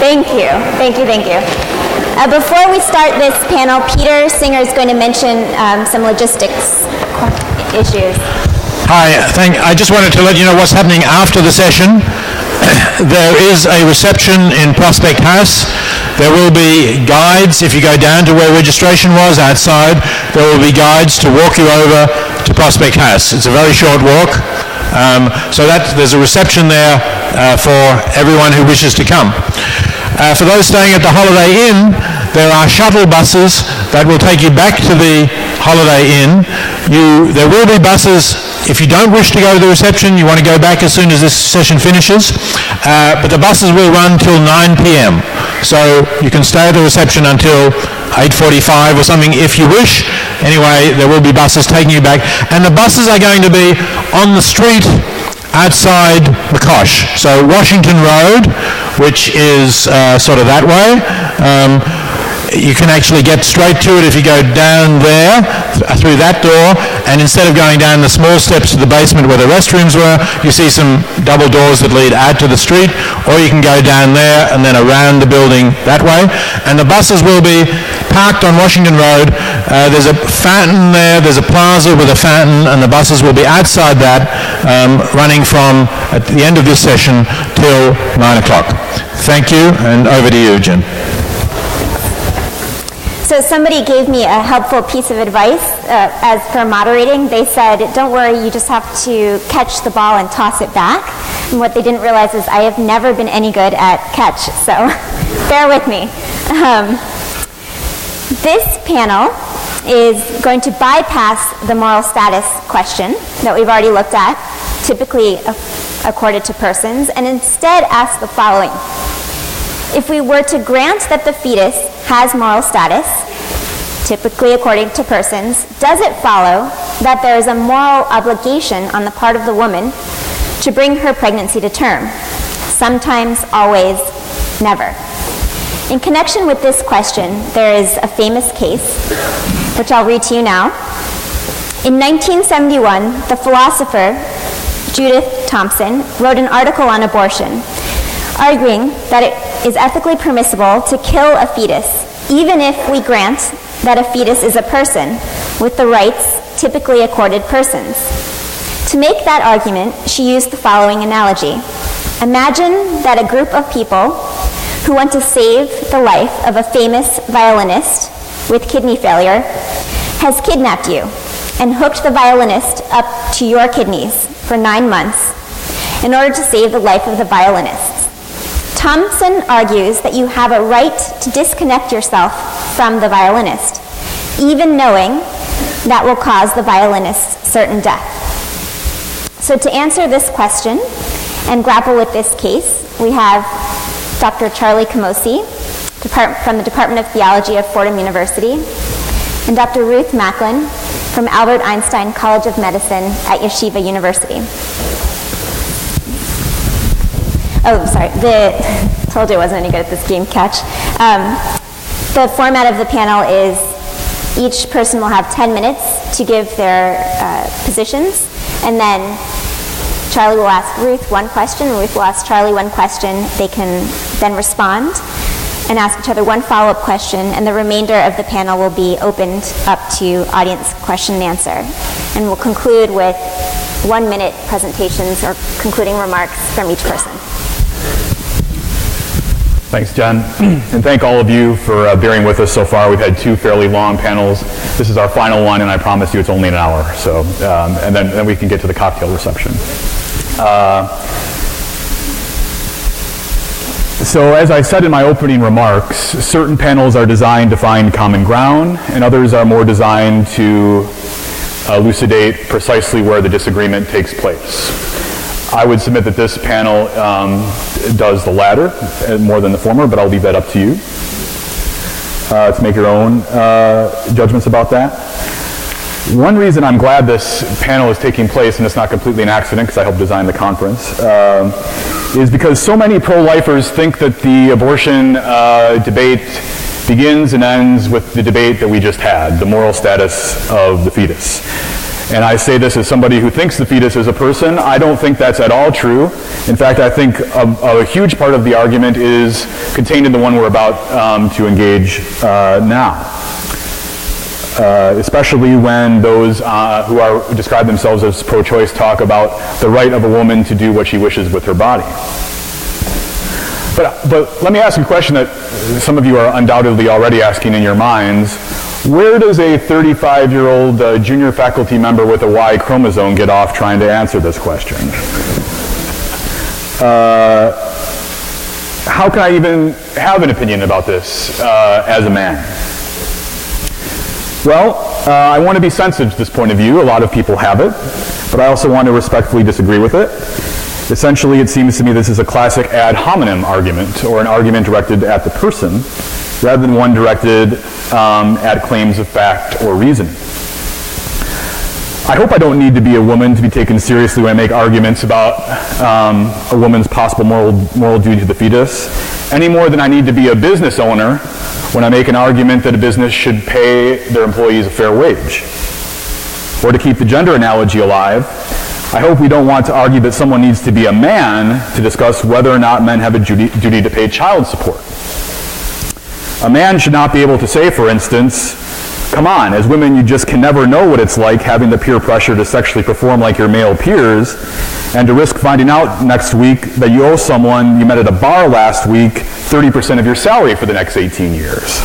Thank you. Before we start this panel, Peter Singer is going to mention some logistics issues. Hi, I just wanted to let you know what's happening after the session. There is a reception in Prospect House. There will be guides. If you go down to where registration was outside, there will be guides to walk you over to Prospect House. It's a very short walk. So there's a reception there for everyone who wishes to come. For those staying at the Holiday Inn, there are shuttle buses that will take you back to the Holiday Inn. There will be buses. If you don't wish to go to the reception, you want to go back as soon as this session finishes. But the buses will run till 9 p.m. So you can stay at the reception until 8:45 or something if you wish. Anyway, there will be buses taking you back. And the buses are going to be on the street outside McCosh. So Washington Road, which is sort of that way. You can actually get straight to it if you go down there through that door, and instead of going down the small steps to the basement where the restrooms were, you see some double doors that lead out to the street, or you can go down there and then around the building that way. And the buses will be parked on Washington Road. There's a fountain there, there's a plaza with a fountain, and the buses will be outside that, running from at the end of this session till 9 o'clock. Thank you, and over to you, Jen. So somebody gave me a helpful piece of advice as for moderating. They said, don't worry, you just have to catch the ball and toss it back. And what they didn't realize is I have never been any good at catch, so bear with me. This panel is going to bypass the moral status question that we've already looked at, typically accorded to persons, and instead ask the following. If we were to grant that the fetus has moral status, typically according to persons, does it follow that there is a moral obligation on the part of the woman to bring her pregnancy to term? Sometimes, always, never. In connection with this question, there is a famous case, which I'll read to you now. In 1971, the philosopher Judith Thomson wrote an article on abortion, arguing that it is ethically permissible to kill a fetus, even if we grant that a fetus is a person with the rights typically accorded persons. To make that argument, she used the following analogy. Imagine that a group of people who want to save the life of a famous violinist with kidney failure has kidnapped you and hooked the violinist up to your kidneys for 9 months in order to save the life of the violinist. Thomson argues that you have a right to disconnect yourself from the violinist, even knowing that will cause the violinist certain death. So to answer this question and grapple with this case, we have Dr. Charlie Camosy from the Department of Theology of Fordham University, and Dr. Ruth Macklin from Albert Einstein College of Medicine at Yeshiva University. Oh, sorry, told you I wasn't any good at this game catch. The format of the panel is each person will have 10 minutes to give their positions, and then Charlie will ask Ruth one question, Ruth will ask Charlie one question. They can then respond and ask each other one follow-up question, and the remainder of the panel will be opened up to audience question and answer. And we'll conclude with 1-minute presentations or concluding remarks from each person. Thanks, Jen, and thank all of you for bearing with us so far. We've had 2 fairly long panels. This is our final one, and I promise you it's only an hour. So, and then we can get to the cocktail reception. So as I said in my opening remarks, certain panels are designed to find common ground, and others are more designed to elucidate precisely where the disagreement takes place. I would submit that this panel does the latter more than the former, but I'll leave that up to you to make your own judgments about that. One reason I'm glad this panel is taking place, and it's not completely an accident because I helped design the conference, is because so many pro-lifers think that the abortion debate begins and ends with the debate that we just had, the moral status of the fetus. And I say this as somebody who thinks the fetus is a person. I don't think that's at all true. In fact, I think a huge part of the argument is contained in the one we're about to engage now. Especially when those who describe themselves as pro-choice talk about the right of a woman to do what she wishes with her body. But let me ask you a question that some of you are undoubtedly already asking in your minds. Where does a 35-year-old junior faculty member with a Y chromosome get off trying to answer this question? How can I even have an opinion about this as a man? Well, I want to be sensitive to this point of view. A lot of people have it, but I also want to respectfully disagree with it. Essentially, it seems to me this is a classic ad hominem argument, or an argument directed at the person, rather than one directed at claims of fact or reason. I hope I don't need to be a woman to be taken seriously when I make arguments about a woman's possible moral duty to the fetus, any more than I need to be a business owner when I make an argument that a business should pay their employees a fair wage. Or to keep the gender analogy alive, I hope we don't want to argue that someone needs to be a man to discuss whether or not men have a duty to pay child support. A man should not be able to say, for instance, come on, as women you just can never know what it's like having the peer pressure to sexually perform like your male peers, and to risk finding out next week that you owe someone you met at a bar last week 30% of your salary for the next 18 years.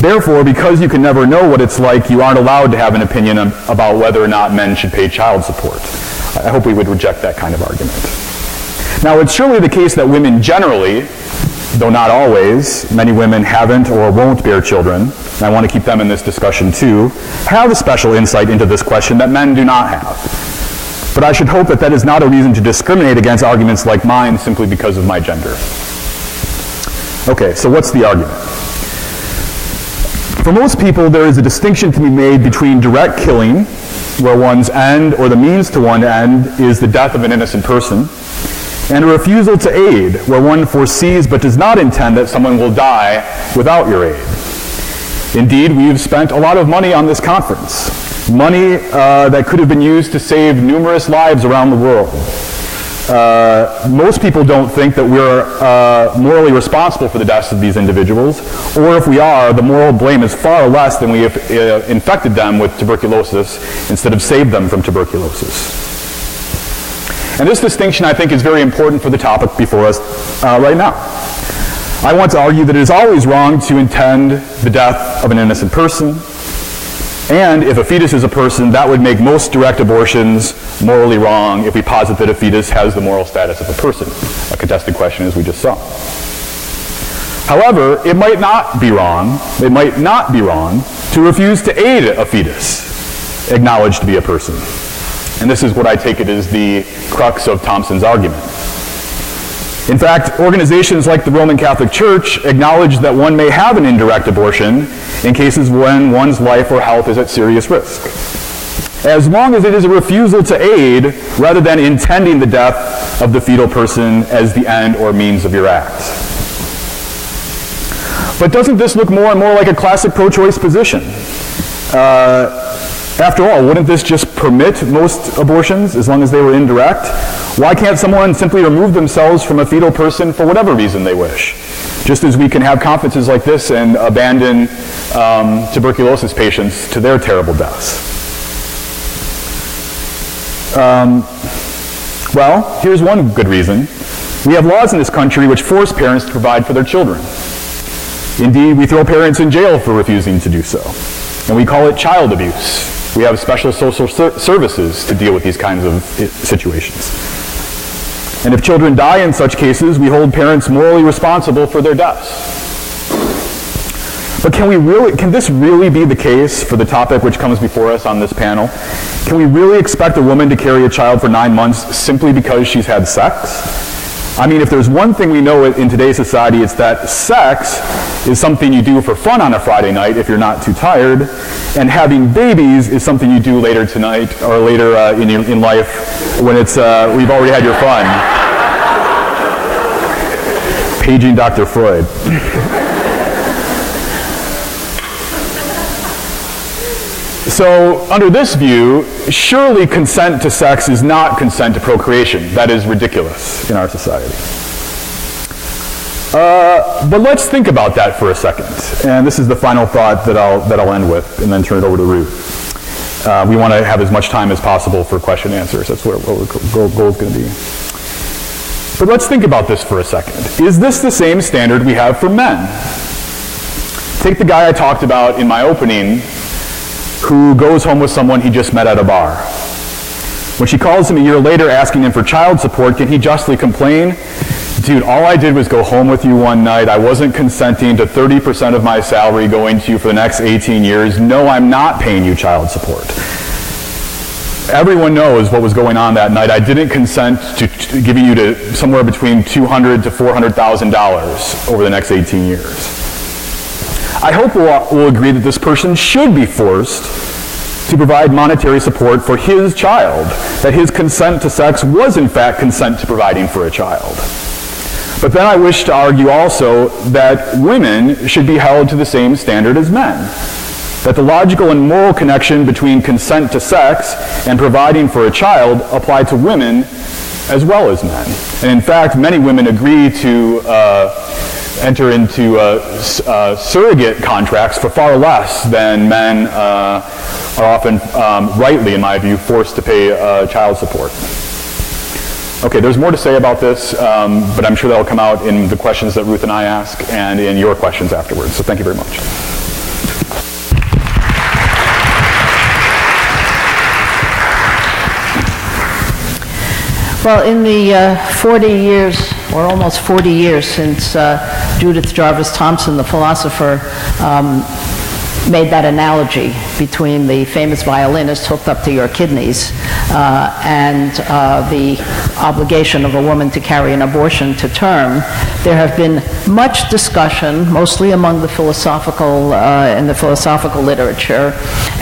Therefore, because you can never know what it's like, you aren't allowed to have an opinion about whether or not men should pay child support. I hope we would reject that kind of argument. Now, it's surely the case that women generally, though not always, many women haven't or won't bear children, and I want to keep them in this discussion too, have a special insight into this question that men do not have. But I should hope that that is not a reason to discriminate against arguments like mine simply because of my gender. Okay, so what's the argument? For most people, there is a distinction to be made between direct killing, where one's end or the means to one end is the death of an innocent person, and a refusal to aid, where one foresees but does not intend that someone will die without your aid. Indeed, we've spent a lot of money on this conference, money that could have been used to save numerous lives around the world. Most people don't think that we're morally responsible for the deaths of these individuals, or if we are, the moral blame is far less than we have infected them with tuberculosis instead of saved them from tuberculosis. And this distinction, I think, is very important for the topic before us right now. I want to argue that it is always wrong to intend the death of an innocent person, and if a fetus is a person, that would make most direct abortions morally wrong if we posit that a fetus has the moral status of a person, a contested question as we just saw. However, it might not be wrong to refuse to aid a fetus acknowledged to be a person. And this is what I take it is the crux of Thompson's argument. In fact, organizations like the Roman Catholic Church acknowledge that one may have an indirect abortion in cases when one's life or health is at serious risk, as long as it is a refusal to aid rather than intending the death of the fetal person as the end or means of your act. But doesn't this look more and more like a classic pro-choice position? After all, wouldn't this just permit most abortions as long as they were indirect? Why can't someone simply remove themselves from a fetal person for whatever reason they wish? Just as we can have conferences like this and abandon tuberculosis patients to their terrible deaths. Well, here's one good reason. We have laws in this country which force parents to provide for their children. Indeed, we throw parents in jail for refusing to do so. And we call it child abuse. We have special social services to deal with these kinds of situations. And if children die in such cases, we hold parents morally responsible for their deaths. But can this really be the case for the topic which comes before us on this panel? Can we really expect a woman to carry a child for 9 months simply because she's had sex? I mean, if there's one thing we know in today's society, it's that sex is something you do for fun on a Friday night if you're not too tired, and having babies is something you do later tonight or later in life when it's we've already had your fun. Paging Dr. Freud. So under this view, surely consent to sex is not consent to procreation. That is ridiculous in our society. But let's think about that for a second. And this is the final thought that I'll end with, and then turn it over to Ruth. We want to have as much time as possible for question and answers. That's what our goal is going to be. But let's think about this for a second. Is this the same standard we have for men? Take the guy I talked about in my opening who goes home with someone he just met at a bar. When she calls him a year later asking him for child support, can he justly complain? Dude, all I did was go home with you one night. I wasn't consenting to 30% of my salary going to you for the next 18 years. No, I'm not paying you child support. Everyone knows what was going on that night. I didn't consent to giving you to somewhere between $200,000 to $400,000 over the next 18 years. I hope we'll agree that this person should be forced to provide monetary support for his child, that his consent to sex was in fact consent to providing for a child. But then I wish to argue also that women should be held to the same standard as men, that the logical and moral connection between consent to sex and providing for a child apply to women as well as men. And in fact, many women agree to enter into surrogate contracts for far less than men are often, rightly in my view, forced to pay child support. Okay, there's more to say about this, but I'm sure that'll come out in the questions that Ruth and I ask and in your questions afterwards. So thank you very much. Well, in the 40 years, or almost 40 years since Judith Jarvis Thomson, the philosopher, made that analogy between the famous violinist hooked up to your kidneys and the obligation of a woman to carry an abortion to term, there have been much discussion, mostly among the philosophical in the philosophical literature,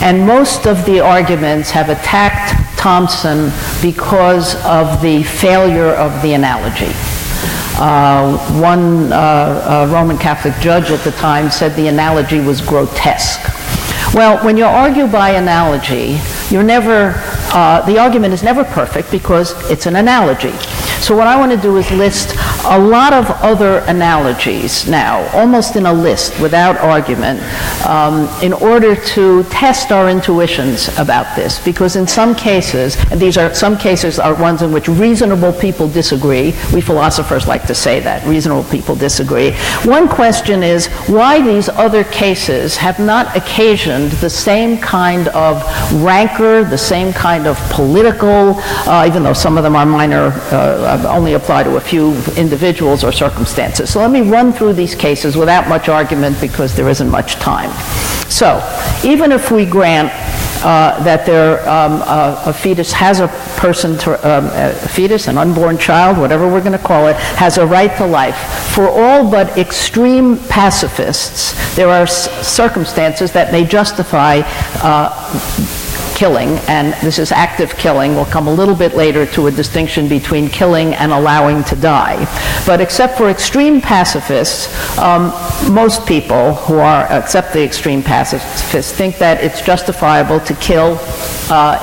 and most of the arguments have attacked Thomson because of the failure of the analogy. One Roman Catholic judge at the time said the analogy was grotesque. Well, when you argue by analogy, you're never, the argument is never perfect because it's an analogy. So what I want to do is list a lot of other analogies now, almost in a list without argument, in order to test our intuitions about this. Because in some cases, and some cases are ones in which reasonable people disagree. We philosophers like to say that, reasonable people disagree. One question is why these other cases have not occasioned the same kind of rancor, the same kind of political, even though some of them are minor, only apply to a few individuals or circumstances. So let me run through these cases without much argument because there isn't much time. So even if we grant that a fetus has a person, a fetus, an unborn child, whatever we're going to call it, has a right to life. For all but extreme pacifists, there are circumstances that may justify killing, and this is active killing. We'll come a little bit later to a distinction between killing and allowing to die. But except for extreme pacifists, most people who are, except the extreme pacifists, think that it's justifiable to kill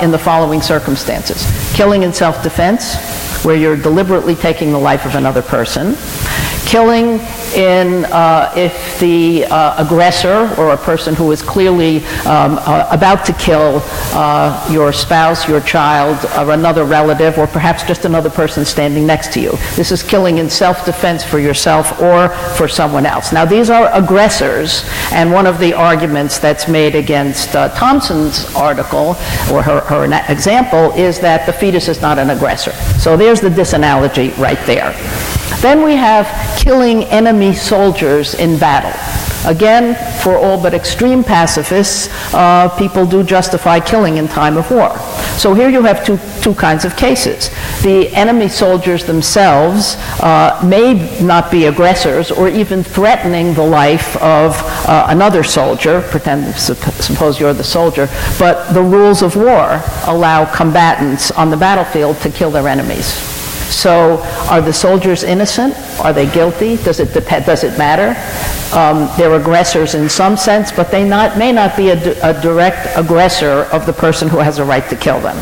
in the following circumstances. Killing in self-defense, where you're deliberately taking the life of another person. Killing in if the aggressor or a person who is clearly about to kill your spouse, your child, or another relative, or perhaps just another person standing next to you. This is killing in self-defense for yourself or for someone else. Now, these are aggressors, and one of the arguments that's made against Thomson's article, or her example, is that the fetus is not an aggressor. So there's the disanalogy right there. Then we have killing enemy soldiers in battle. Again, for all but extreme pacifists, people do justify killing in time of war. So here you have two kinds of cases. The enemy soldiers themselves may not be aggressors or even threatening the life of another soldier, suppose you're the soldier, but the rules of war allow combatants on the battlefield to kill their enemies. So are the soldiers innocent? Are they guilty? Does it matter? They're aggressors in some sense, but they may not be a direct aggressor of the person who has a right to kill them.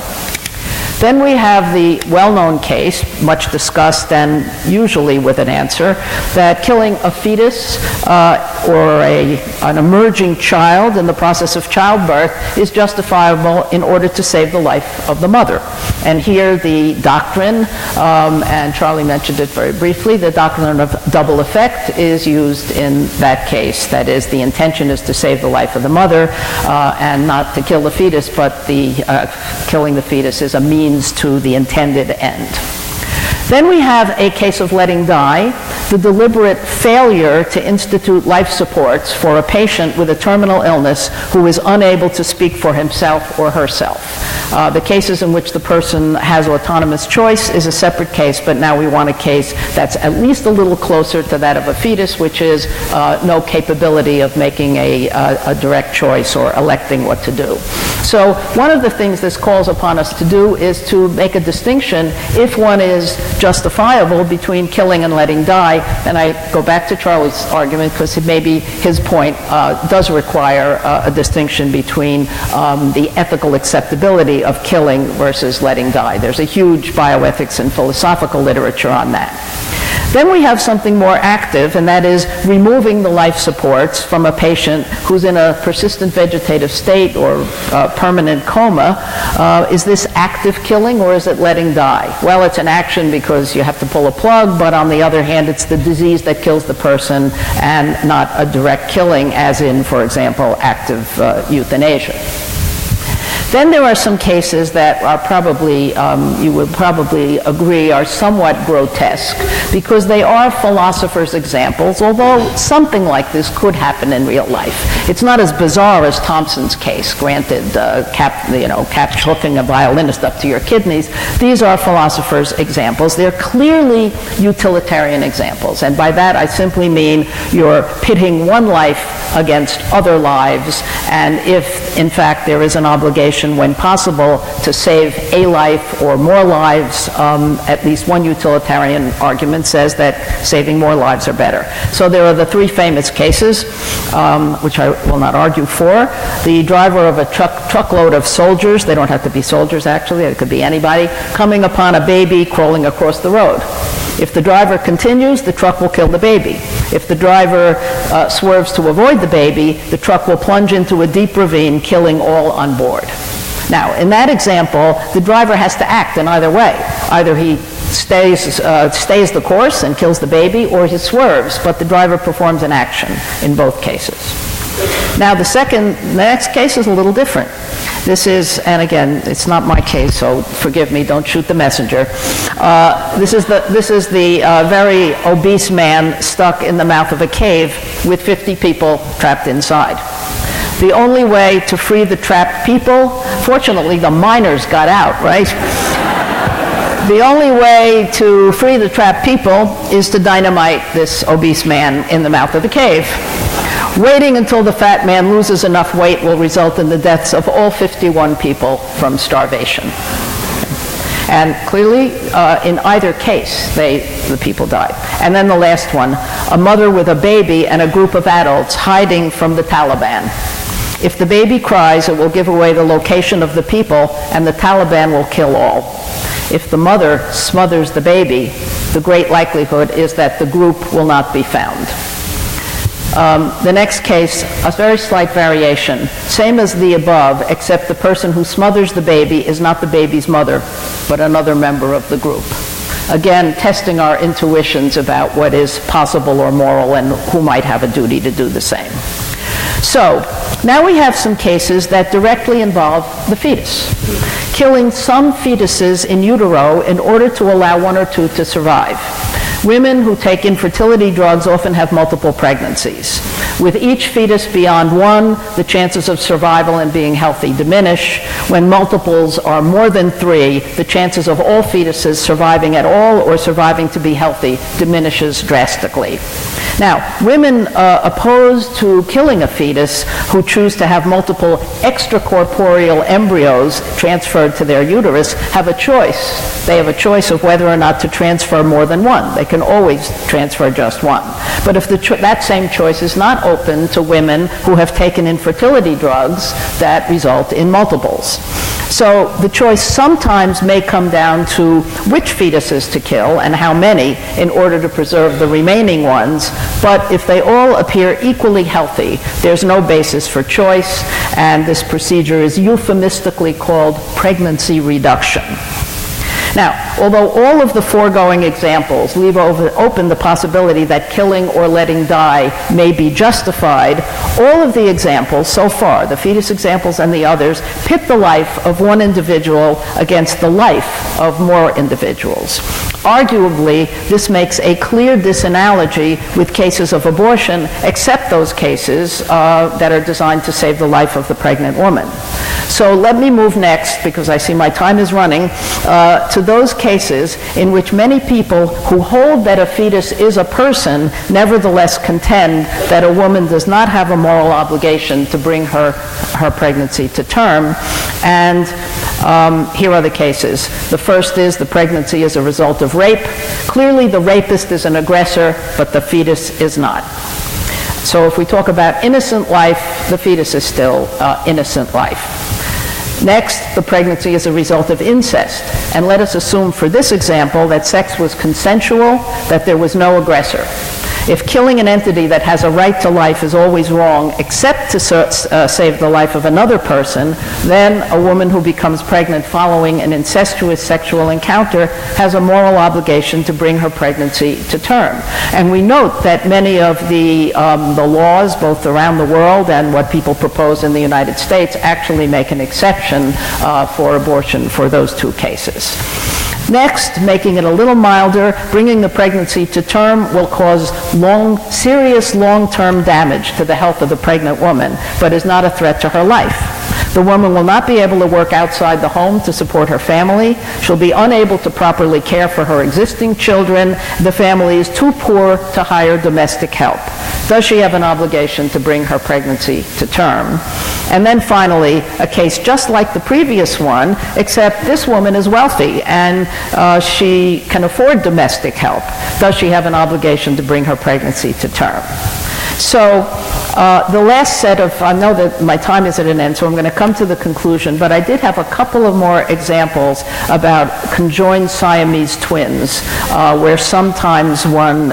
Then we have the well-known case, much discussed and usually with an answer, that killing a fetus or an emerging child in the process of childbirth is justifiable in order to save the life of the mother. And here the doctrine, and Charlie mentioned it very briefly, the doctrine of double effect is used in that case. That is, the intention is to save the life of the mother and not to kill the fetus, but killing the fetus is a means to the intended end. Then we have a case of letting die, the deliberate failure to institute life supports for a patient with a terminal illness who is unable to speak for himself or herself. The cases in which the person has autonomous choice is a separate case, but now we want a case that's at least a little closer to that of a fetus, which is no capability of making a direct choice or electing what to do. So one of the things this calls upon us to do is to make a distinction, if one is justifiable, between killing and letting die. And I go back to Charlie's argument because maybe his point does require a distinction between the ethical acceptability of killing versus letting die. There's a huge bioethics and philosophical literature on that. Then we have something more active, and that is removing the life supports from a patient who's in a persistent vegetative state or permanent coma. Is this active killing or is it letting die? Well, it's an action because you have to pull a plug, but on the other hand, it's the disease that kills the person and not a direct killing, as in, for example, active euthanasia. Then there are some cases that are probably, you would probably agree, are somewhat grotesque because they are philosophers' examples, although something like this could happen in real life. It's not as bizarre as Thompson's case, granted, hooking a violinist up to your kidneys. These are philosophers' examples. They're clearly utilitarian examples, and by that I simply mean you're pitting one life against other lives, and if, in fact, there is an obligation when possible to save a life or more lives, at least one utilitarian argument says that saving more lives are better. So there are the three famous cases, which I will not argue for. The driver of a truckload of soldiers, they don't have to be soldiers actually, it could be anybody, coming upon a baby crawling across the road. If the driver continues, the truck will kill the baby. If the driver swerves to avoid the baby, the truck will plunge into a deep ravine, killing all on board. Now, in that example, the driver has to act in either way. Either he stays the course and kills the baby, or he swerves, but the driver performs an action in both cases. Now, the next case is a little different. This is, and again, it's not my case, so forgive me, don't shoot the messenger. This is the very obese man stuck in the mouth of a cave with 50 people trapped inside. The only way to free the trapped people, fortunately the miners got out, right? The only way to free the trapped people is to dynamite this obese man in the mouth of the cave. Waiting until the fat man loses enough weight will result in the deaths of all 51 people from starvation. And clearly, in either case, the people died. And then the last one, a mother with a baby and a group of adults hiding from the Taliban. If the baby cries, it will give away the location of the people, and the Taliban will kill all. If the mother smothers the baby, the great likelihood is that the group will not be found. The next case, a very slight variation, same as the above, except the person who smothers the baby is not the baby's mother, but another member of the group. Again, testing our intuitions about what is possible or moral and who might have a duty to do the same. So, now we have some cases that directly involve the fetus. Killing some fetuses in utero in order to allow one or two to survive. Women who take infertility drugs often have multiple pregnancies. With each fetus beyond one, the chances of survival and being healthy diminish. When multiples are more than 3, the chances of all fetuses surviving at all or surviving to be healthy diminishes drastically. Now, women opposed to killing a fetus who choose to have multiple extracorporeal embryos transferred to their uterus have a choice. They have a choice of whether or not to transfer more than one. They can always transfer just one. But if that same choice is not open to women who have taken infertility drugs that result in multiples. So the choice sometimes may come down to which fetuses to kill and how many in order to preserve the remaining ones. But if they all appear equally healthy, there's no basis for choice, and this procedure is euphemistically called pregnancy reduction. Now, although all of the foregoing examples leave open the possibility that killing or letting die may be justified, all of the examples so far, the fetus examples and the others, pit the life of one individual against the life of more individuals. Arguably, this makes a clear disanalogy with cases of abortion, except those cases that are designed to save the life of the pregnant woman. So let me move next, because I see my time is running, to those cases in which many people who hold that a fetus is a person nevertheless contend that a woman does not have a moral obligation to bring her pregnancy to term. And here are the cases. The first is the pregnancy is a result of rape. Clearly the rapist is an aggressor, but the fetus is not. So if we talk about innocent life, the fetus is still innocent life. Next, the pregnancy is a result of incest. And let us assume for this example that sex was consensual, that there was no aggressor. If killing an entity that has a right to life is always wrong, except to save the life of another person, then a woman who becomes pregnant following an incestuous sexual encounter has a moral obligation to bring her pregnancy to term. And we note that many of the laws, both around the world and what people propose in the United States, actually make an exception for abortion for those two cases. Next, making it a little milder, bringing the pregnancy to term will cause serious long-term damage to the health of the pregnant woman, but is not a threat to her life. The woman will not be able to work outside the home to support her family. She'll be unable to properly care for her existing children. The family is too poor to hire domestic help. Does she have an obligation to bring her pregnancy to term? And then finally, a case just like the previous one, except this woman is wealthy and she can afford domestic help. Does she have an obligation to bring her pregnancy to term? So the last set of, I know that my time is at an end, so I'm going to come to the conclusion, but I did have a couple of more examples about conjoined Siamese twins, where sometimes one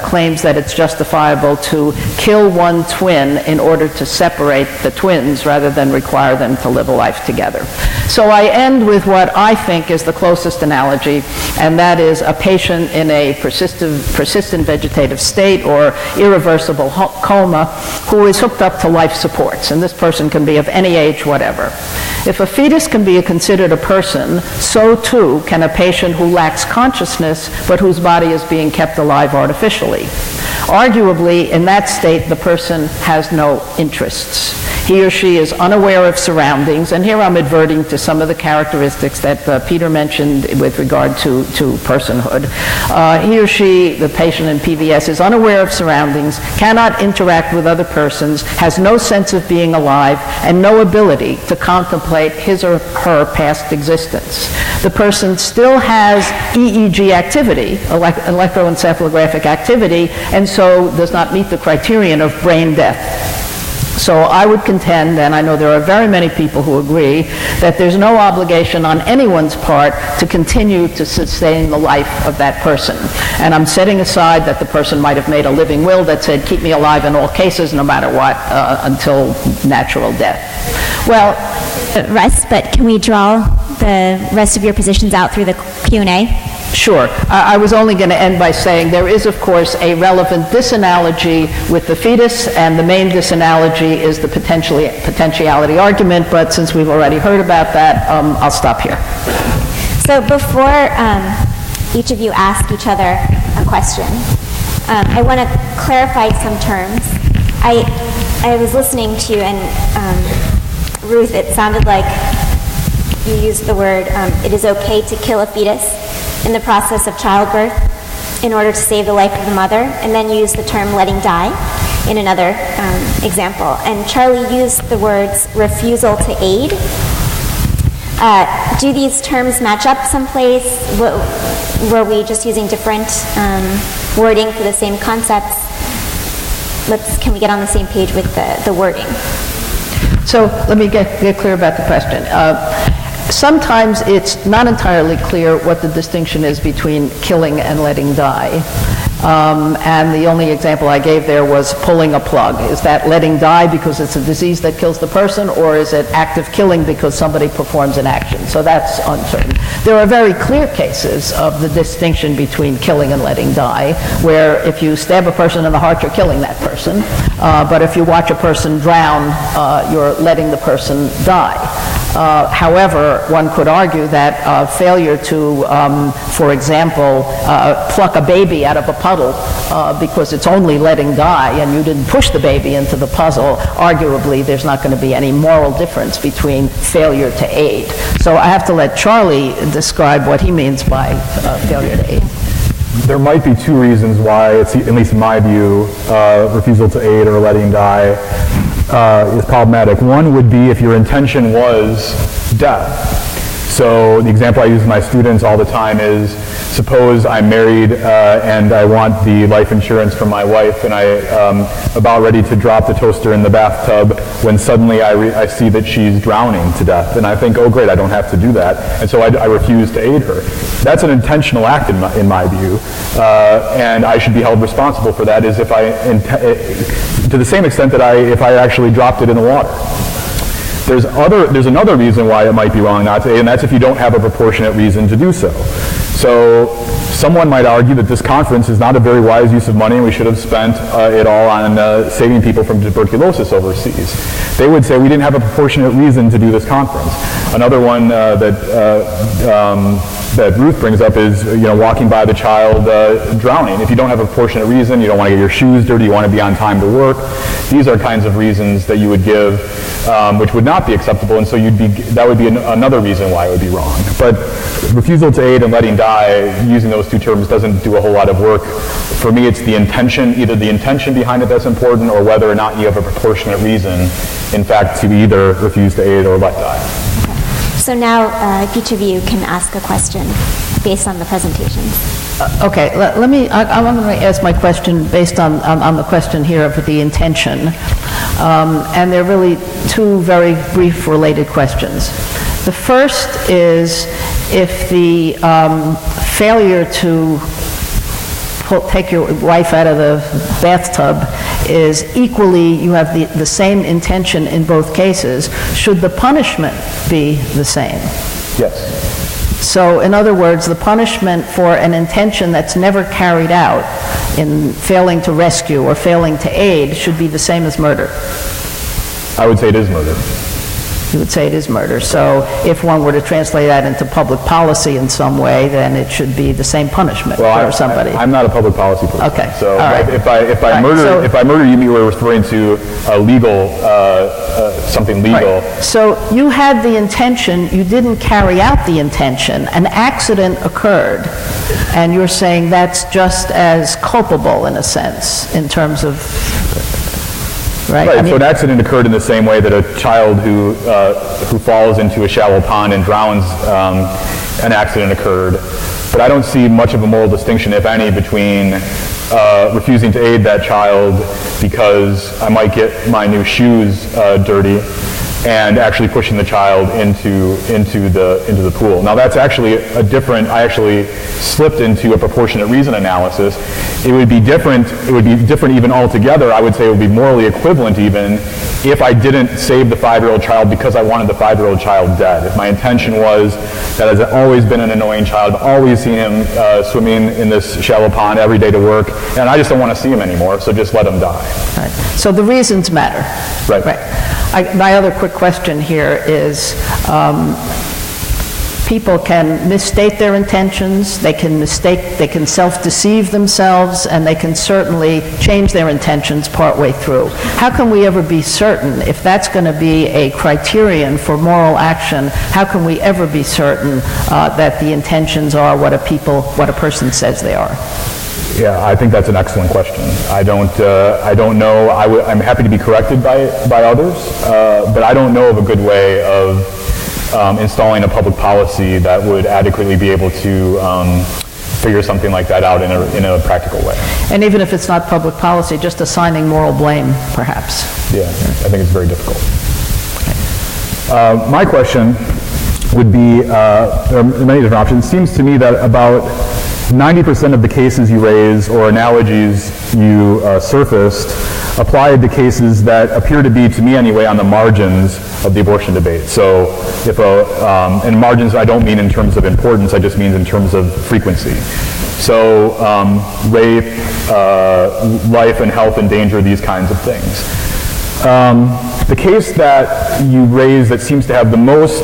claims that it's justifiable to kill one twin in order to separate the twins rather than require them to live a life together. So I end with what I think is the closest analogy, and that is a patient in a persistent vegetative state or irreversible coma who is hooked up to life supports, and this person can be of any age, whatever. If a fetus can be considered a person, so too can a patient who lacks consciousness but whose body is being kept alive artificially. Arguably, in that state, the person has no interests. He or she is unaware of surroundings, and here I'm adverting to some of the characteristics that Peter mentioned with regard to personhood. He or she, the patient in PVS, is unaware of surroundings, cannot interact with other persons, has no sense of being alive, and no ability to contemplate his or her past existence. The person still has EEG activity, electroencephalographic activity, and so does not meet the criterion of brain death. So I would contend, and I know there are very many people who agree, that there's no obligation on anyone's part to continue to sustain the life of that person. And I'm setting aside that the person might have made a living will that said, keep me alive in all cases, no matter what, until natural death. Well, rest, but can we draw the rest of your positions out through the Q&A? Sure. I was only going to end by saying there is, of course, a relevant disanalogy with the fetus, and the main disanalogy is the potentiality argument, but since we've already heard about that, I'll stop here. So before each of you ask each other a question. I want to clarify some terms. I was listening to you, and Ruth, it sounded like you used the word, it is okay to kill a fetus in the process of childbirth in order to save the life of the mother, and then you used the term letting die in another example. And Charlie used the words refusal to aid. Do these terms match up someplace? Were we just using different wording for the same concepts? Can we get on the same page with the wording? So let me get clear about the question. Sometimes it's not entirely clear what the distinction is between killing and letting die. And the only example I gave there was pulling a plug. Is that letting die because it's a disease that kills the person, or is it active killing because somebody performs an action? So that's uncertain. There are very clear cases of the distinction between killing and letting die, where if you stab a person in the heart, you're killing that person. But if you watch a person drown, you're letting the person die. However, one could argue that failure to, for example, pluck a baby out of a puddle because it's only letting die and you didn't push the baby into the puzzle, arguably there's not going to be any moral difference between failure to aid. So I have to let Charlie describe what he means by failure to aid. There might be two reasons why, it's, at least in my view, refusal to aid or letting die is problematic. One would be if your intention was death. So the example I use with my students all the time is, suppose I'm married and I want the life insurance from my wife, and I'm about ready to drop the toaster in the bathtub when suddenly I see that she's drowning to death, and I think, oh great, I don't have to do that, and so I refuse to aid her. That's an intentional act in my view, and I should be held responsible for that, as if to the same extent that if I actually dropped it in the water. There's another reason why it might be wrong not to aid, and that's if you don't have a proportionate reason to do so. So someone might argue that this conference is not a very wise use of money and we should have spent it all on saving people from tuberculosis overseas. They would say we didn't have a proportionate reason to do this conference. Another one that Ruth brings up is, walking by the child drowning. If you don't have a proportionate reason, you don't want to get your shoes dirty, you want to be on time to work, these are kinds of reasons that you would give which would not be acceptable, and so that would be another reason why it would be wrong. But refusal to aid and letting die, using those two terms doesn't do a whole lot of work. For me, it's the intention, either the intention behind it that's important, or whether or not you have a proportionate reason, in fact, to either refuse to aid or let die. So now each of you can ask a question based on the presentation. Okay, I'm going to ask my question based on the question here of the intention. And they're really two very brief related questions. The first is if the failure to take your wife out of the bathtub is equally, you have the same intention in both cases, should the punishment be the same? Yes. So, in other words, the punishment for an intention that's never carried out in failing to rescue or failing to aid should be the same as murder. I would say it is murder. You would say it is murder. So if one were to translate that into public policy in some way, then it should be the same punishment for somebody. I'm not a public policy person. Okay. So right. if I murder you, you were referring to a legal, something legal. Right. So you had the intention, you didn't carry out the intention, an accident occurred, and you're saying that's just as culpable in a sense in terms of... Right. So an accident occurred in the same way that a child who falls into a shallow pond and drowns, an accident occurred. But I don't see much of a moral distinction, if any, between refusing to aid that child because I might get my new shoes dirty, and actually pushing the child into the pool. Now that's actually a different. I actually slipped into a proportionate reason analysis. It would be different. It would be different even altogether. I would say it would be morally equivalent even if I didn't save the 5-year-old child because I wanted the 5-year-old child dead. If my intention was that I've always been an annoying child, always seen him swimming in this shallow pond every day to work, and I just don't want to see him anymore, so just let him die. Right. So the reasons matter. Right. My other quick question here is, People can misstate their intentions, they can self-deceive themselves, and they can certainly change their intentions partway through. How can we ever be certain if that's going to be a criterion for moral action? How can we ever be certain that the intentions are what a person says they are? Yeah, I think that's an excellent question. I don't know. I'm happy to be corrected by others, but I don't know of a good way of installing a public policy that would adequately be able to figure something like that out in a practical way. And even if it's not public policy, just assigning moral blame, perhaps. Yeah, I think it's very difficult. My question would be, there are many different options. It seems to me that about 90% of the cases you raise or analogies you surfaced applied to cases that appear to be, to me anyway, on the margins of the abortion debate. So if and margins I don't mean in terms of importance, I just mean in terms of frequency. So rape, life and health in danger, these kinds of things. The case that you raised that seems to have the most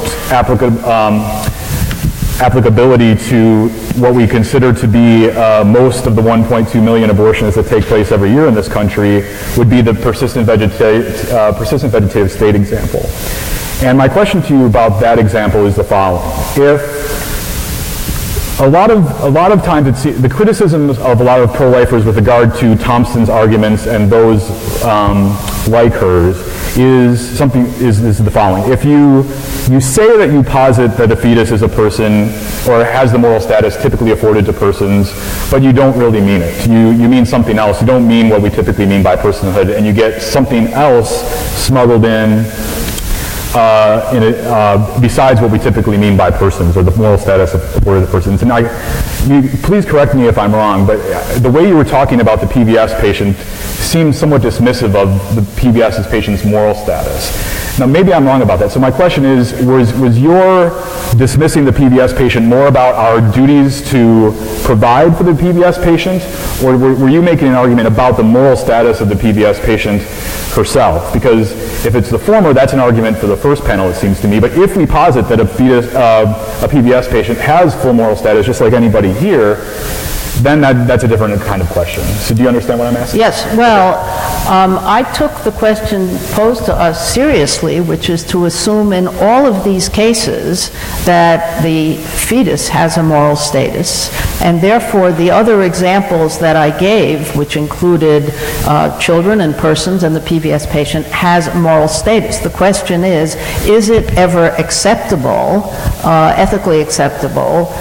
applicability to what we consider to be most of the 1.2 million abortions that take place every year in this country would be the persistent vegetative state example. And my question to you about that example is the following. If a lot of times the criticisms of a lot of pro-lifers with regard to Thompson's arguments and those like hers is the following. If you say that you posit that a fetus is a person or has the moral status typically afforded to persons, but you don't really mean it. You mean something else. You don't mean what we typically mean by personhood, and you get something else smuggled in besides what we typically mean by persons or the moral status afforded to persons. And please correct me if I'm wrong, but the way you were talking about the PBS patient seems somewhat dismissive of the PBS patient's moral status. Now, maybe I'm wrong about that. So my question is, was your dismissing the PBS patient more about our duties to provide for the PBS patient, or were you making an argument about the moral status of the PBS patient herself? Because if it's the former, that's an argument for the first panel, it seems to me. But if we posit that a PBS patient has full moral status, just like anybody here, then that's a different kind of question. So do you understand what I'm asking? Yes. Well, I took the question posed to us seriously, which is to assume in all of these cases that the fetus has a moral status, and therefore the other examples that I gave, which included children and persons and the PBS patient, has moral status. The question is it ever acceptable, ethically acceptable,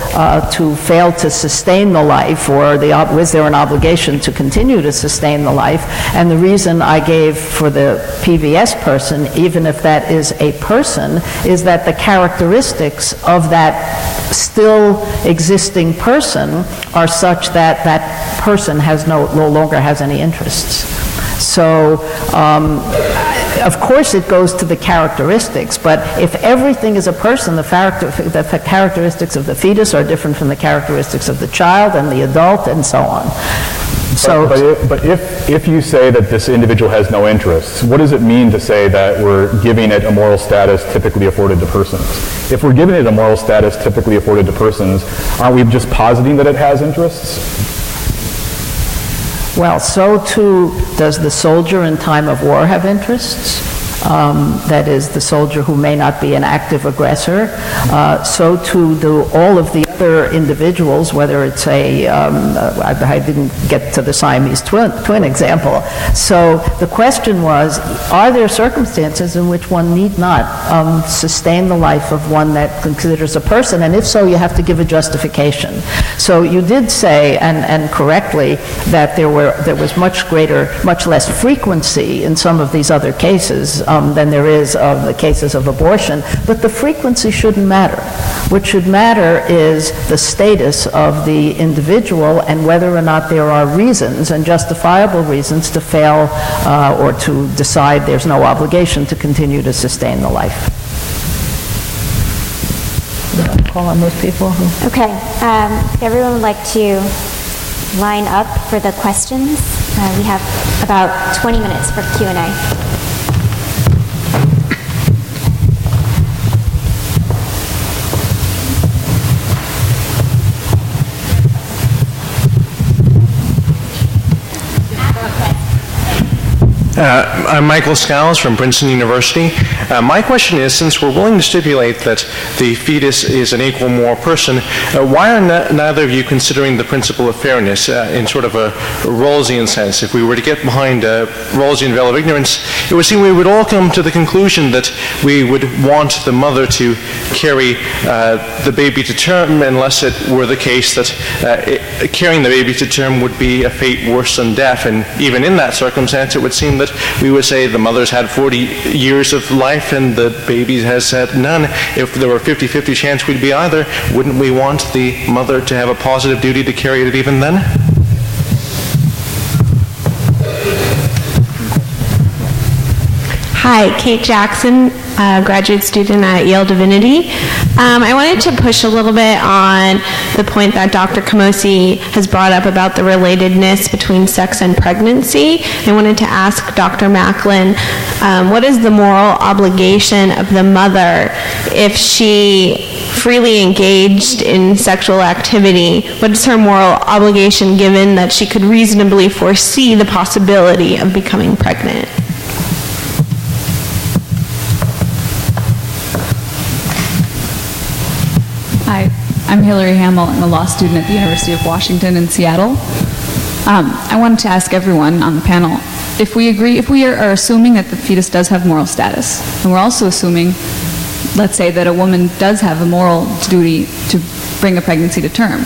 to fail to sustain the life, or is there an obligation to continue to sustain the life? And the reason I gave for the PBS person, even if that is a person, is that the characteristics of that still existing person are such that that person no longer has any interests. So, of course it goes to the characteristics, but if everything is a person, the characteristics of the fetus are different from the characteristics of the child and the adult and so on. But if you say that this individual has no interests, what does it mean to say that we're giving it a moral status typically afforded to persons? If we're giving it a moral status typically afforded to persons, aren't we just positing that it has interests? Well, so too does the soldier in time of war have interests. That is, the soldier who may not be an active aggressor. So too do all of the other individuals, whether it's I didn't get to the Siamese twin example. So the question was, are there circumstances in which one need not sustain the life of one that considers a person? And if so, you have to give a justification. So you did say, and correctly, that there was much less frequency in some of these other cases than there is of the cases of abortion, but the frequency shouldn't matter. What should matter is the status of the individual and whether or not there are reasons and justifiable reasons to fail or to decide there's no obligation to continue to sustain the life. Call on those people who... Okay, everyone would like to line up for the questions. We have about 20 minutes for Q&A. I'm Michael Scowls from Princeton University. My question is, since we're willing to stipulate that the fetus is an equal moral person, why are neither of you considering the principle of fairness in sort of a Rawlsian sense? If we were to get behind a Rawlsian veil of ignorance, it would seem we would all come to the conclusion that we would want the mother to carry the baby to term, unless it were the case that carrying the baby to term would be a fate worse than death. And even in that circumstance, it would seem that we would say the mother's had 40 years of life and the baby has had none. If there were a 50-50 chance we'd be either, wouldn't we want the mother to have a positive duty to carry it even then? Hi, Kate Jackson, graduate student at Yale Divinity. I wanted to push a little bit on the point that Dr. Camosy has brought up about the relatedness between sex and pregnancy. I wanted to ask Dr. Macklin, what is the moral obligation of the mother if she freely engaged in sexual activity? What is her moral obligation given that she could reasonably foresee the possibility of becoming pregnant? Hi, I'm Hillary Hamill. I'm a law student at the University of Washington in Seattle. I wanted to ask everyone on the panel, if we are assuming that the fetus does have moral status, and we're also assuming, let's say, that a woman does have a moral duty to bring a pregnancy to term,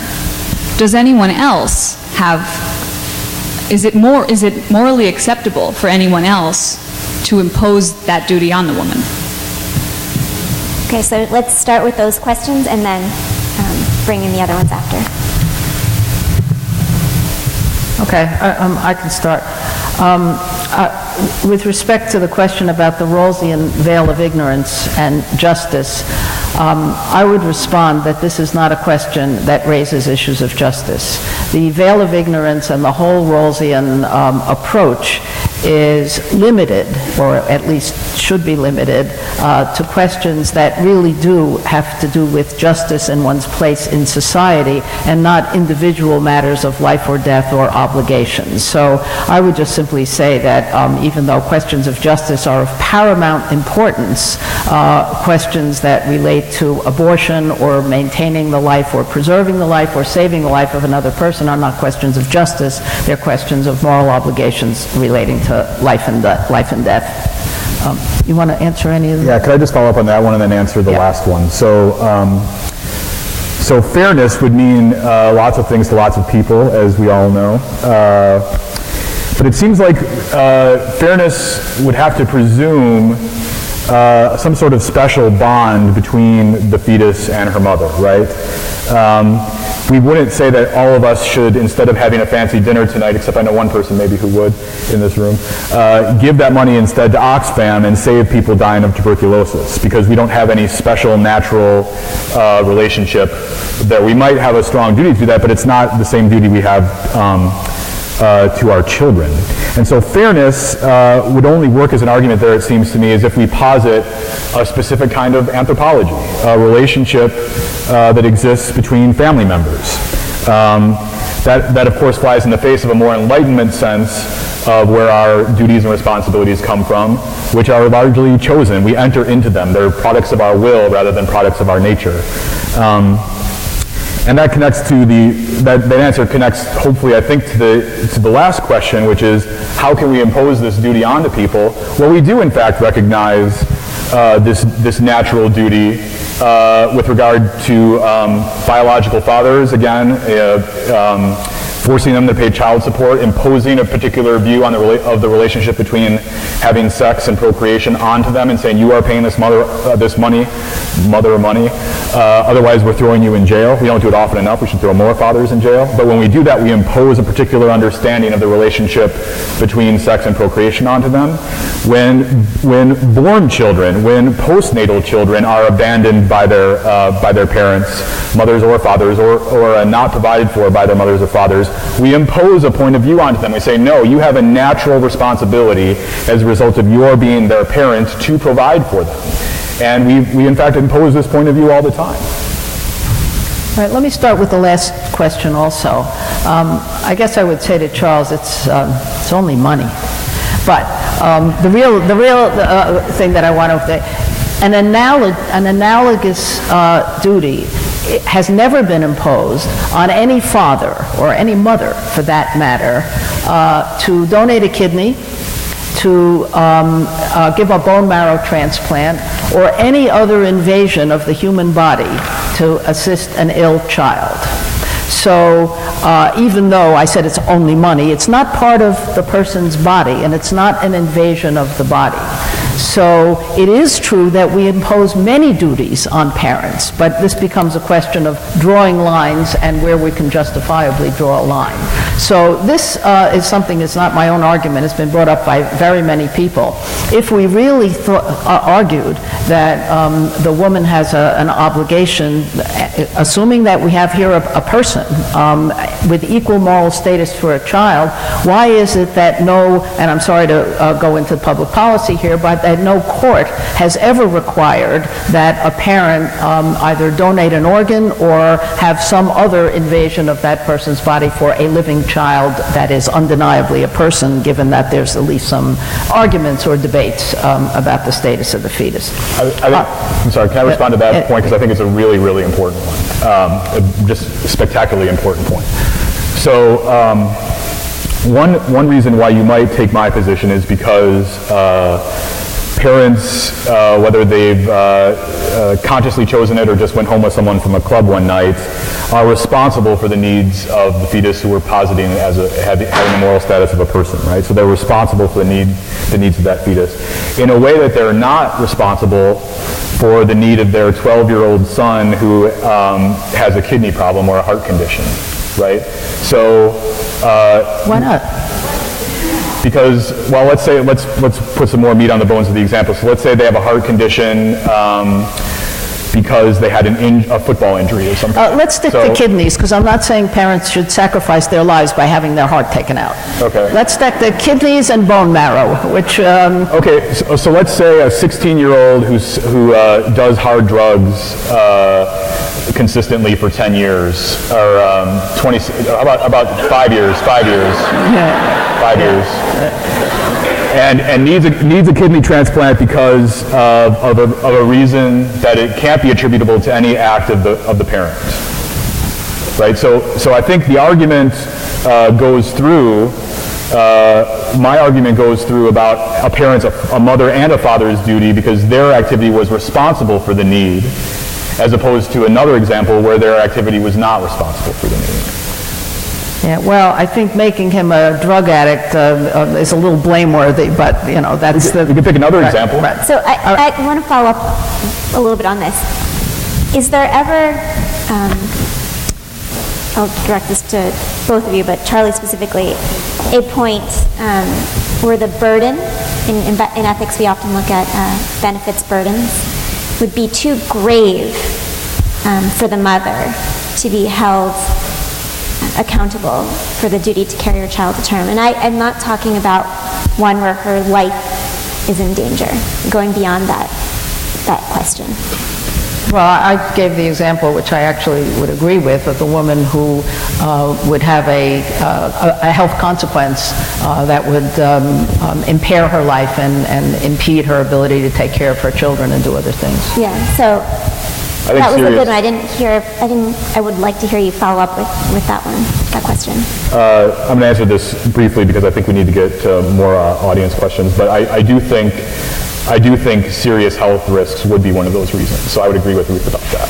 does anyone else have, is it morally acceptable for anyone else to impose that duty on the woman? Okay, so let's start with those questions and then bring in the other ones after. Okay, I can start. With respect to the question about the Rawlsian veil of ignorance and justice, I would respond that this is not a question that raises issues of justice. The veil of ignorance and the whole Rawlsian approach is limited, or at least should be limited, to questions that really do have to do with justice and one's place in society, and not individual matters of life or death or obligations. So I would just simply say that even though questions of justice are of paramount importance, questions that relate to abortion or maintaining the life or preserving the life or saving the life of another person are not questions of justice. They're questions of moral obligations relating to life and death. You want to answer any of them? Yeah, could I just follow up on that one and then answer the last one? So fairness would mean lots of things to lots of people, as we all know. But it seems like fairness would have to presume some sort of special bond between the fetus and her mother, right? We wouldn't say that all of us should, instead of having a fancy dinner tonight, except I know one person maybe who would in this room, give that money instead to Oxfam and save people dying of tuberculosis, because we don't have any special natural relationship there. We might have a strong duty to do that, but it's not the same duty we have to our children. And so fairness would only work as an argument there, it seems to me, is if we posit a specific kind of anthropology, a relationship that exists between family members. That of course flies in the face of a more Enlightenment sense of where our duties and responsibilities come from, which are largely chosen. We enter into them. They're products of our will rather than products of our nature. And that connects to that answer connects, hopefully, I think, to the last question, which is, how can we impose this duty onto people? Well, we do, in fact, recognize this natural duty with regard to biological fathers, again, forcing them to pay child support, imposing a particular view on the relationship between having sex and procreation onto them, and saying, you are paying this mother money, otherwise we're throwing you in jail. We don't do it often enough. We should throw more fathers in jail. But when we do that, we impose a particular understanding of the relationship between sex and procreation onto them. When born children, when postnatal children are abandoned by their parents, mothers or fathers, or not provided for by their mothers or fathers, we impose a point of view onto them. We say, no, you have a natural responsibility as a result of your being their parent to provide for them. And we in fact impose this point of view all the time. All right, let me start with the last question also. I guess I would say to Charles, it's only money. But The real thing that I want to say, an analogous duty has never been imposed on any father or any mother, for that matter, to donate a kidney, to give a bone marrow transplant, or any other invasion of the human body to assist an ill child. So even though I said it's only money, it's not part of the person's body, and it's not an invasion of the body. So it is true that we impose many duties on parents, but this becomes a question of drawing lines and where we can justifiably draw a line. So this is something that's not my own argument. It's been brought up by very many people. If we really argued that the woman has an obligation, assuming that we have here a person with equal moral status for a child, why is it that and I'm sorry to go into public policy here, but that no court has ever required that a parent either donate an organ or have some other invasion of that person's body for a living child that is undeniably a person, given that there's at least some arguments or debates about the status of the fetus. I'm sorry, can I respond to that point? Because I think it's a really, really important one. Just a spectacularly important point. So one reason why you might take my position is because parents, whether they've consciously chosen it or just went home with someone from a club one night, are responsible for the needs of the fetus who we're positing as having the moral status of a person, right? So they're responsible for the needs of that fetus in a way that they're not responsible for the need of their 12-year-old son who has a kidney problem or a heart condition, right? So why not? Because, well, let's put some more meat on the bones of the example. So let's say they have a heart condition because they had a football injury or something. Let's stick to kidneys, because I'm not saying parents should sacrifice their lives by having their heart taken out. Okay. Let's stick to kidneys and bone marrow, which... Okay, so let's say a 16-year-old who does hard drugs consistently for 10 years, or 20, about 5 years. 5 years. And needs a kidney transplant because of a reason that it can't be attributable to any act of the parent, right? So I think the argument goes through. My argument goes through about a mother and a father's duty because their activity was responsible for the need, as opposed to another example where their activity was not responsible for the need. Yeah, well, I think making him a drug addict is a little blameworthy, but, that's You can pick another example. Right. So I want to follow up a little bit on this. Is there ever, I'll direct this to both of you, but Charlie specifically, a point where the burden, in ethics we often look at benefits burdens, would be too grave for the mother to be held accountable for the duty to carry her child to term. And I'm not talking about one where her life is in danger, going beyond that question. Well, I gave the example, which I actually would agree with, of the woman who would have a health consequence that would impair her life and impede her ability to take care of her children and do other things. Yeah, so that was a good one. I would like to hear you follow up with that question. I'm going to answer this briefly because I think we need to get to more audience questions, but I do think serious health risks would be one of those reasons. So I would agree with Ruth about that.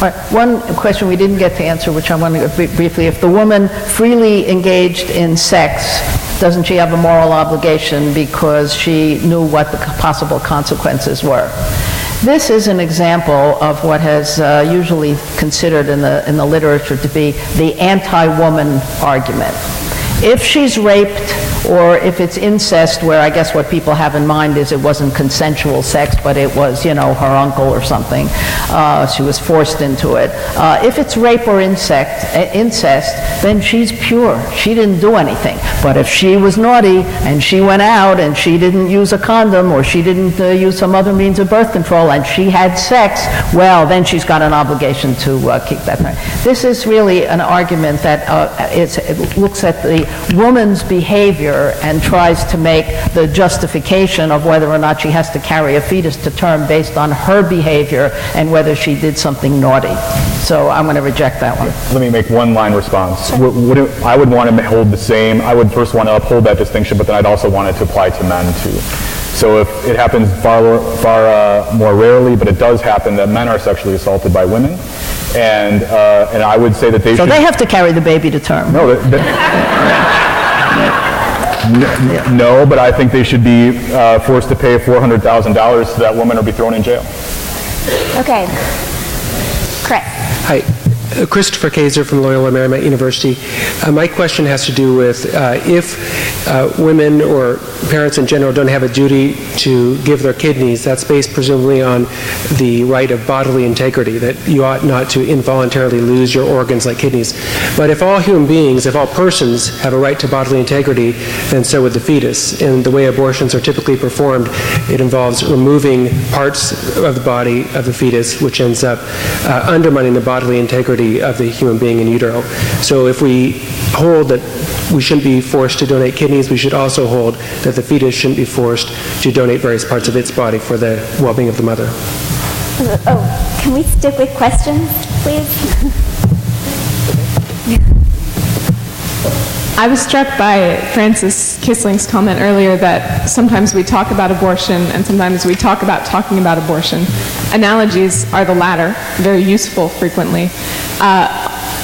All right. One question we didn't get to answer, which I want to briefly, if the woman freely engaged in sex, doesn't she have a moral obligation because she knew what the possible consequences were? This is an example of what has usually considered in the literature to be the anti-woman argument. If she's raped, or if it's incest, where I guess what people have in mind is it wasn't consensual sex, but it was, her uncle or something. She was forced into it. If it's rape or incest, then she's pure. She didn't do anything. But if she was naughty and she went out and she didn't use a condom or she didn't use some other means of birth control and she had sex, well, then she's got an obligation to keep that. This is really an argument that it looks at the woman's behavior and tries to make the justification of whether or not she has to carry a fetus to term based on her behavior and whether she did something naughty. So I'm going to reject that one. Let me make one line response. I would want to hold the same. I would first want to uphold that distinction, but then I'd also want it to apply to men too. So if it happens far more rarely, but it does happen that men are sexually assaulted by women, and I would say that they So should... they have to carry the baby to term. No, no, but I think they should be forced to pay $400,000 to that woman or be thrown in jail. Okay. Chris. Hi. Christopher Kaiser from Loyola Marymount University. My question has to do with if women or parents in general don't have a duty to give their kidneys, that's based presumably on the right of bodily integrity, that you ought not to involuntarily lose your organs like kidneys. But if all human beings, if all persons have a right to bodily integrity, then so would the fetus. And the way abortions are typically performed, it involves removing parts of the body of the fetus, which ends up undermining the bodily integrity of the human being in utero. So if we hold that we shouldn't be forced to donate kidneys, we should also hold that the fetus shouldn't be forced to donate various parts of its body for the well-being of the mother. Oh, can we stick with questions, please? I was struck by Francis Kissling's comment earlier that sometimes we talk about abortion and sometimes we talk about talking about abortion. Analogies are the latter, very useful frequently,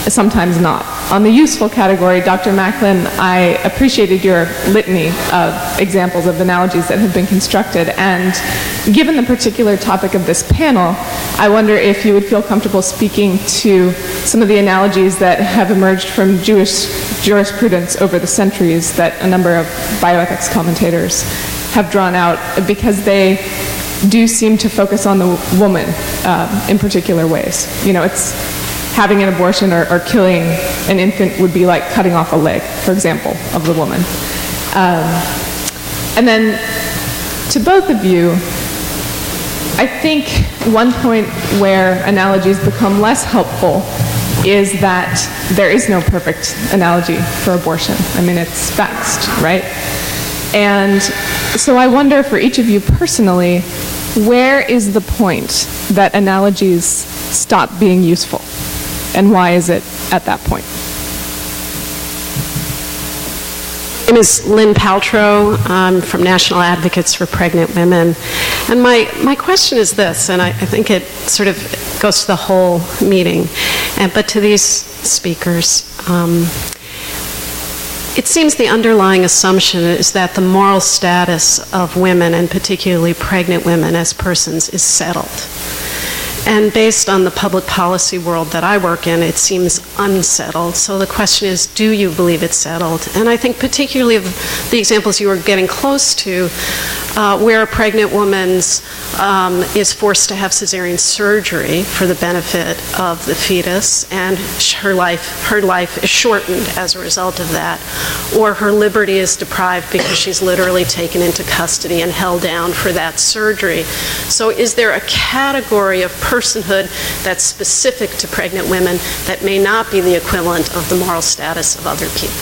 sometimes not. On the useful category, Dr. Macklin, I appreciated your litany of examples of analogies that have been constructed, and given the particular topic of this panel, I wonder if you would feel comfortable speaking to some of the analogies that have emerged from Jewish jurisprudence over the centuries that a number of bioethics commentators have drawn out, because they do seem to focus on the woman in particular ways. You know, it's having an abortion or killing an infant would be like cutting off a leg, for example, of the woman. And then to both of you, I think one point where analogies become less helpful is that there is no perfect analogy for abortion. I mean, it's fast, right? And so I wonder for each of you personally, where is the point that analogies stop being useful? And why is it at that point? My name is Lynn Paltrow. I'm from National Advocates for Pregnant Women. And my question is this, and I think it sort of goes to the whole meeting, but to these speakers. It seems the underlying assumption is that the moral status of women, and particularly pregnant women as persons, is settled. And based on the public policy world that I work in, it seems unsettled. So the question is, do you believe it's settled? And I think particularly of the examples you were getting close to, where a pregnant woman is forced to have cesarean surgery for the benefit of the fetus, and her life is shortened as a result of that, or her liberty is deprived because she's literally taken into custody and held down for that surgery. So is there a category of personhood that's specific to pregnant women that may not be the equivalent of the moral status of other people?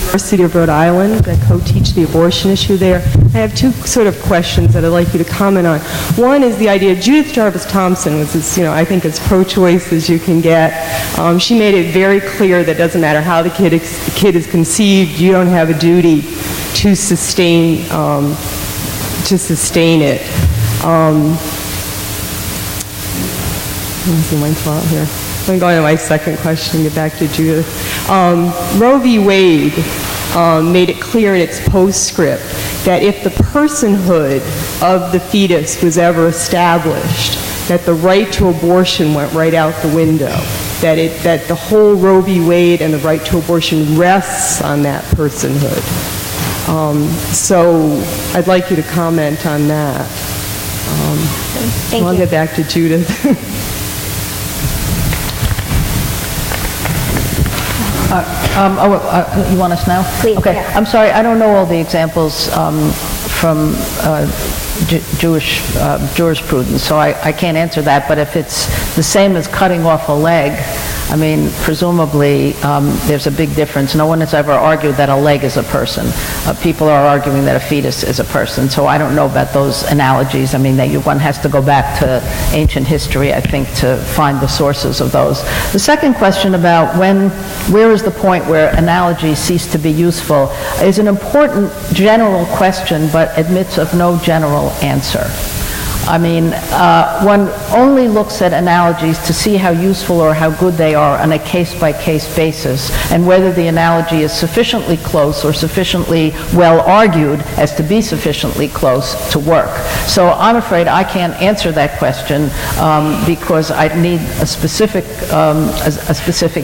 University of Rhode Island that co-teach the abortion issue there. I have two sort of questions that I'd like you to comment on. One is the idea, Judith Jarvis Thompson was as, I think as pro-choice as you can get. She made it very clear that it doesn't matter how the kid is conceived, you don't have a duty to sustain it. Let me see my thought here. I'm going to my second question, get back to Judith. Roe v. Wade made it clear in its postscript that if the personhood of the fetus was ever established, that the right to abortion went right out the window, that the whole Roe v. Wade and the right to abortion rests on that personhood. So I'd like you to comment on that. Thank you. I'll get back to Judith. You want us now? Please, Okay. yeah. I'm sorry, I don't know all the examples Jewish jurisprudence, so I can't answer that. But if it's the same as cutting off a leg, I mean, presumably there's a big difference. No one has ever argued that a leg is a person. People are arguing that a fetus is a person, so I don't know about those analogies. I mean, one has to go back to ancient history, I think, to find the sources of those. The second question about where is the point where analogies cease to be useful is an important general question, but admits of no general answer. I mean, one only looks at analogies to see how useful or how good they are on a case-by-case basis, and whether the analogy is sufficiently close or sufficiently well argued as to be sufficiently close to work. So I'm afraid I can't answer that question because I need a specific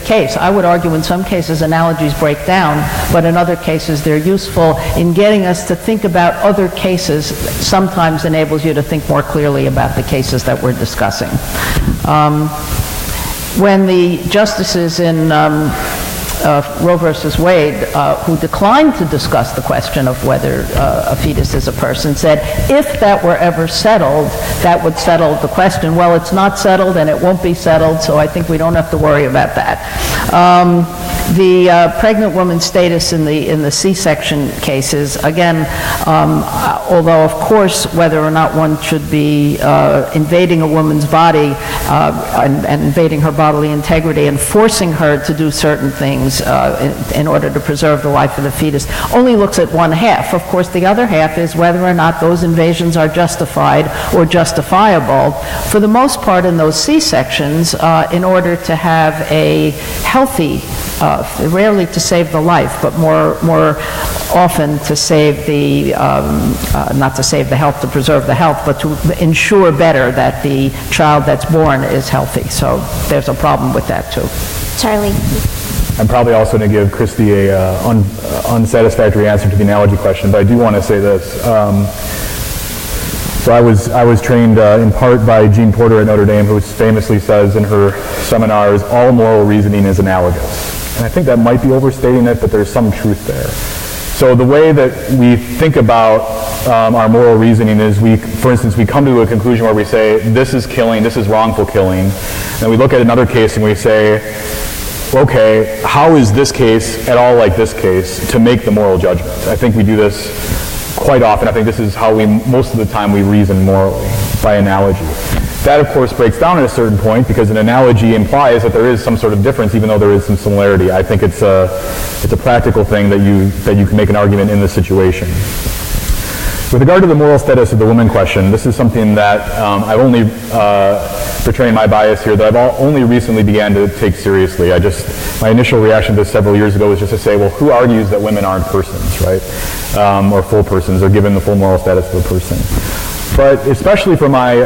case. I would argue in some cases analogies break down, but in other cases they're useful in getting us to think about other cases. Sometimes enables you to think more clearly about the cases that we're discussing. When the justices in Roe versus Wade, who declined to discuss the question of whether a fetus is a person, said if that were ever settled, that would settle the question. Well, it's not settled and it won't be settled, so I think we don't have to worry about that. The pregnant woman's status in the C-section cases, again, although of course whether or not one should be invading a woman's body and invading her bodily integrity and forcing her to do certain things in order to preserve the life of the fetus, only looks at one half. Of course, the other half is whether or not those invasions are justified or justifiable. For the most part in those C-sections, in order to have a healthy, rarely to save the life, but more often to save the, not to save the health, to preserve the health, but to ensure better that the child that's born is healthy. So there's a problem with that too. Charlie. I'm probably also going to give Christy a unsatisfactory answer to the analogy question, but I do want to say this. So I was trained in part by Jean Porter at Notre Dame, who famously says in her seminars, all moral reasoning is analogous. And I think that might be overstating it, but there's some truth there. So the way that we think about our moral reasoning is for instance, we come to a conclusion where we say, this is killing, this is wrongful killing. And we look at another case and we say, okay, how is this case at all like this case to make the moral judgment? I think we do this quite often. I think this is how most of the time we reason morally, by analogy. That, of course, breaks down at a certain point because an analogy implies that there is some sort of difference, even though there is some similarity. I think it's a practical thing that you can make an argument in this situation. With regard to the moral status of the woman question, this is something that I've only, portraying my bias here, that I've only recently began to take seriously. My initial reaction to this several years ago was just to say, well, who argues that women aren't persons, right? Or full persons, or given the full moral status of a person. But especially from my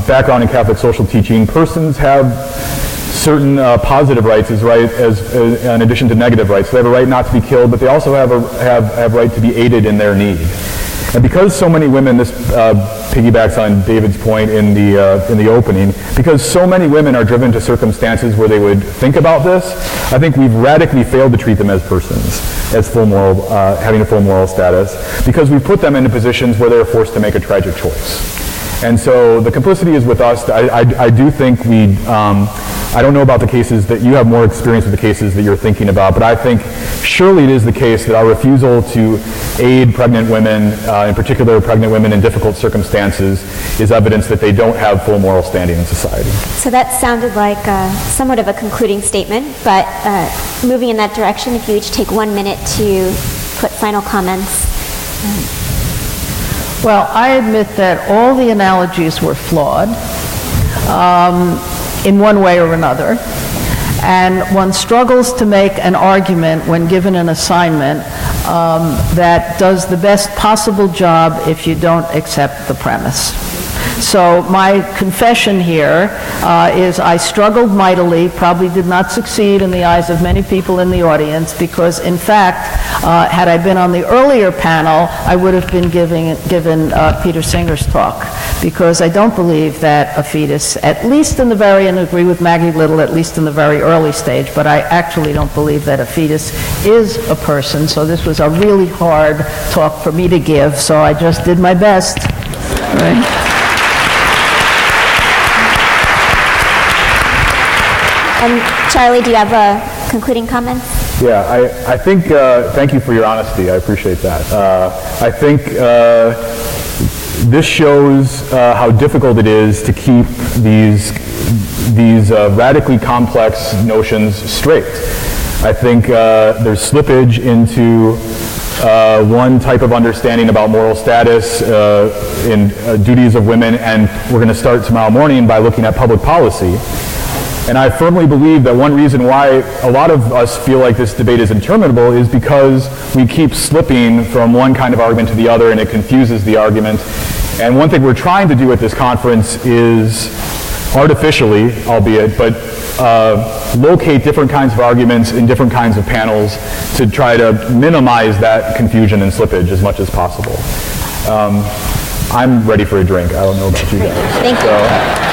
background in Catholic social teaching, persons have certain positive rights in addition to negative rights. They have a right not to be killed, but they also have a right to be aided in their need. And because so many women, this piggybacks on David's point in the opening, because so many women are driven to circumstances where they would think about this, I think we've radically failed to treat them as persons, as having a full moral status, because we've put them into positions where they're forced to make a tragic choice. And so the complicity is with us. I do think I don't know about the cases that you have more experience with the cases that you're thinking about, but I think surely it is the case that our refusal to aid pregnant women, in particular pregnant women in difficult circumstances, is evidence that they don't have full moral standing in society. So that sounded like somewhat of a concluding statement, but moving in that direction, if you each take 1 minute to put final comments. Well, I admit that all the analogies were flawed in one way or another, and one struggles to make an argument when given an assignment that does the best possible job if you don't accept the premise. So my confession here is I struggled mightily, probably did not succeed in the eyes of many people in the audience, because in fact, had I been on the earlier panel, I would have been given Peter Singer's talk, because I don't believe that a fetus, at least in the very, and agree with Maggie Little, at least in the very early stage, but I actually don't believe that a fetus is a person. So this was a really hard talk for me to give, so I just did my best. Right. And Charlie, do you have a concluding comment? Yeah, I think, thank you for your honesty. I appreciate that. I think this shows how difficult it is to keep these radically complex notions straight. I think there's slippage into one type of understanding about moral status in duties of women, and we're going to start tomorrow morning by looking at public policy. And I firmly believe that one reason why a lot of us feel like this debate is interminable is because we keep slipping from one kind of argument to the other, and it confuses the argument. And one thing we're trying to do at this conference is, artificially, albeit, but locate different kinds of arguments in different kinds of panels to try to minimize that confusion and slippage as much as possible. I'm ready for a drink. I don't know about you guys. Thank you.